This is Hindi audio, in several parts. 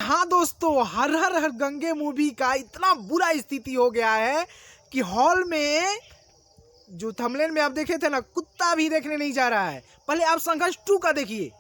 हाँ दोस्तों, हर हर हर गंगे मूवी का इतना बुरा स्थिति हो गया है कि हॉल में जो थंबनेल में आप देखे थे ना, कुत्ता भी देखने नहीं जा रहा है। पहले आप संघर्ष 2 का देखिए,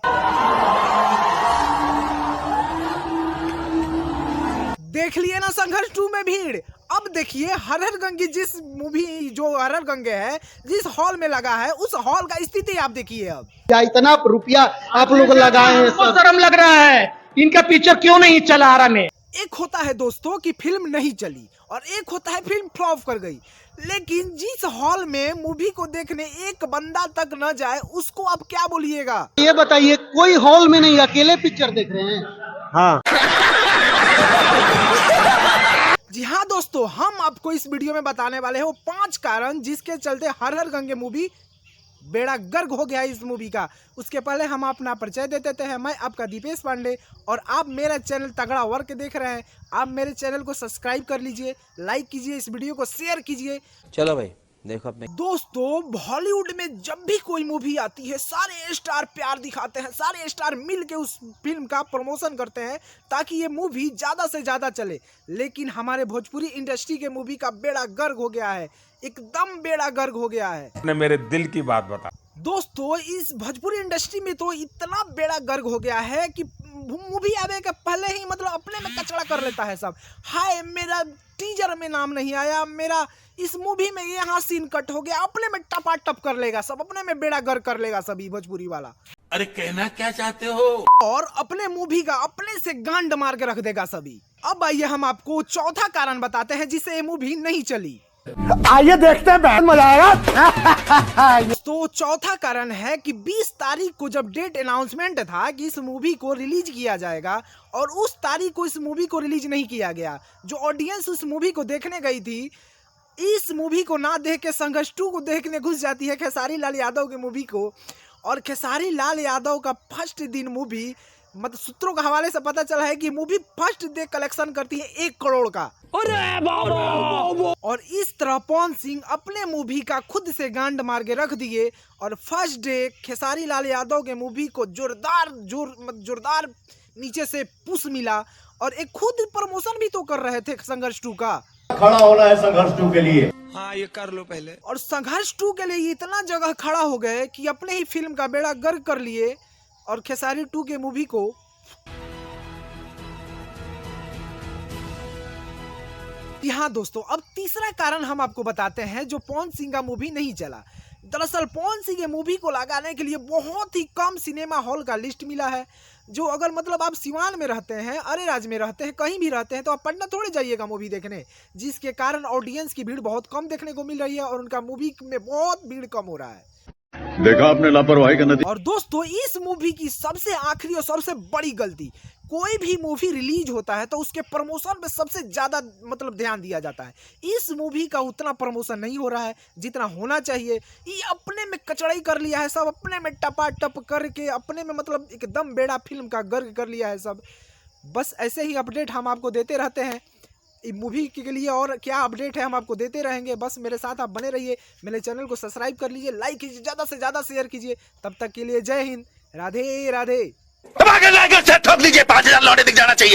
देख लिए ना संघर्ष 2 में भीड़। अब देखिए हर हर गंगे, जिस मूवी जो हर हर गंगे है जिस हॉल में लगा है, उस हॉल का स्थिति आप देखिए। अब क्या इतना रुपया आप लोग लगाए हैं, शर्म लग रहा है। इनका पिक्चर क्यों नहीं चला आ रहा में? एक होता है दोस्तों कि फिल्म नहीं चली और एक होता है फिल्म फ्लॉप कर गई। लेकिन जिस हॉल में मूवी को देखने एक बंदा तक न जाए, उसको आप क्या बोलिएगा? ये बताइए, कोई हॉल में नहीं, अकेले पिक्चर देख रहे हैं? हाँ। जी हाँ दोस्तों, हम आपको इस वीडियो में बताने वाले हैं वो 5 कारण जिसके चलते हर हर गंगे मूवी बेड़ा गर्क हो गया इस मूवी का। उसके पहले हम अपना परिचय दे देते हैं। मैं आपका दीपेश पांडे और आप मेरा चैनल तगड़ा वर्क देख रहे हैं। आप मेरे चैनल को सब्सक्राइब कर लीजिए, लाइक कीजिए, इस वीडियो को शेयर कीजिए। चलो भाई देखो अपने दोस्तों, बॉलीवुड में जब भी कोई मूवी आती है, सारे स्टार प्यार दिखाते हैं, सारे स्टार मिल के उस फिल्म का प्रमोशन करते हैं ताकि ये मूवी ज़्यादा से ज़्यादा चले। लेकिन हमारे भोजपुरी इंडस्ट्री के मूवी का बेड़ा गर्क हो गया है, एकदम बेड़ा गर्क हो गया है। आपने मेरे दिल की बात बता। दोस्तों, इस भोजपुरी इंडस्ट्री में तो इतना बेड़ा गर्क हो गया है कि मूवी आने के पहले ही मतलब अपने में कचरा कर लेता है सब। हाय, मेरा टीजर में नाम नहीं आया, मेरा इस मूवी में यहाँ सीन कट हो गया, अपने में टपाटप कर लेगा सब, अपने में बेड़ा गर्क कर लेगा सभी भोजपुरी वाला। अरे कहना क्या चाहते हो? और अपने मूवी का अपने से गांड मार के रख देगा सभी। अब आइए हम आपको चौथा कारण बताते हैं जिससे ये मूवी नहीं चली। आइए देखते हैं, बहुत मजा आएगा। तो चौथा कारण है कि 20 तारीख को जब डेट अनाउंसमेंट था कि इस मूवी को रिलीज किया जाएगा और उस तारीख को इस मूवी को रिलीज नहीं किया गया। जो ऑडियंस उस मूवी को देखने गई थी, इस मूवी को ना देख के संघर्ष 2 को देखने घुस जाती है खेसारी लाल यादव की मूवी को। और खेसारी लाल यादव का फर्स्ट दिन मूवी, मतलब सूत्रों के हवाले से पता चला है कि मूवी फर्स्ट डे कलेक्शन करती है 1 करोड़ का। और इस तरह पवन सिंह अपने मूवी का खुद से गांड मार के रख दिए और फर्स्ट डे खेसारी लाल यादव के मूवी को जोरदार नीचे से पुश मिला। और एक खुद प्रमोशन भी तो कर रहे थे संघर्ष 2 का। खड़ा होना है संघर्ष 2 के लिए। हाँ ये कर लो पहले। और संघर्ष 2 के लिए इतना जगह खड़ा हो गए कि अपने ही फिल्म का बेड़ा गर्क कर लिए और खेसारी 2 के मूवी को हाँ दोस्तों, अब तीसरा कारण हम आपको बताते हैं जो पवन सिंह का मूवी नहीं चला। दरअसल पवन सिंह के मूवी को लगाने के लिए बहुत ही कम सिनेमा हॉल का लिस्ट मिला है। जो अगर मतलब आप सिवान में रहते हैं, अरेराज में रहते हैं, कहीं भी रहते हैं, तो आप पटना थोड़े जाइएगा मूवी देखने, जिसके कारण ऑडियंस की भीड़ बहुत कम देखने को मिल रही है और उनका मूवी में बहुत भीड़ कम हो रहा है। देखा आपने लापरवाही का नतीजा। और दोस्तों, इस मूवी की सबसे आखिरी और सबसे बड़ी गलती, कोई भी मूवी रिलीज होता है तो उसके प्रमोशन पे सबसे ज्यादा मतलब ध्यान दिया जाता है। इस मूवी का उतना प्रमोशन नहीं हो रहा है जितना होना चाहिए। ये अपने में कचड़ाई कर लिया है सब, अपने में टपाटप करके अपने में मतलब एकदम बेड़ा फिल्म का गर्क कर लिया है सब। बस ऐसे ही अपडेट हम आपको देते रहते हैं इस मूवी के लिए, और क्या अपडेट है हम आपको देते रहेंगे। बस मेरे साथ आप बने रहिए, मेरे चैनल को सब्सक्राइब कर लीजिए, लाइक कीजिए, ज़्यादा से ज़्यादा शेयर कीजिए। तब तक के लिए जय हिंद, राधे राधे। ठोक दीजिए, 5000 लौटे दिख जाना चाहिए।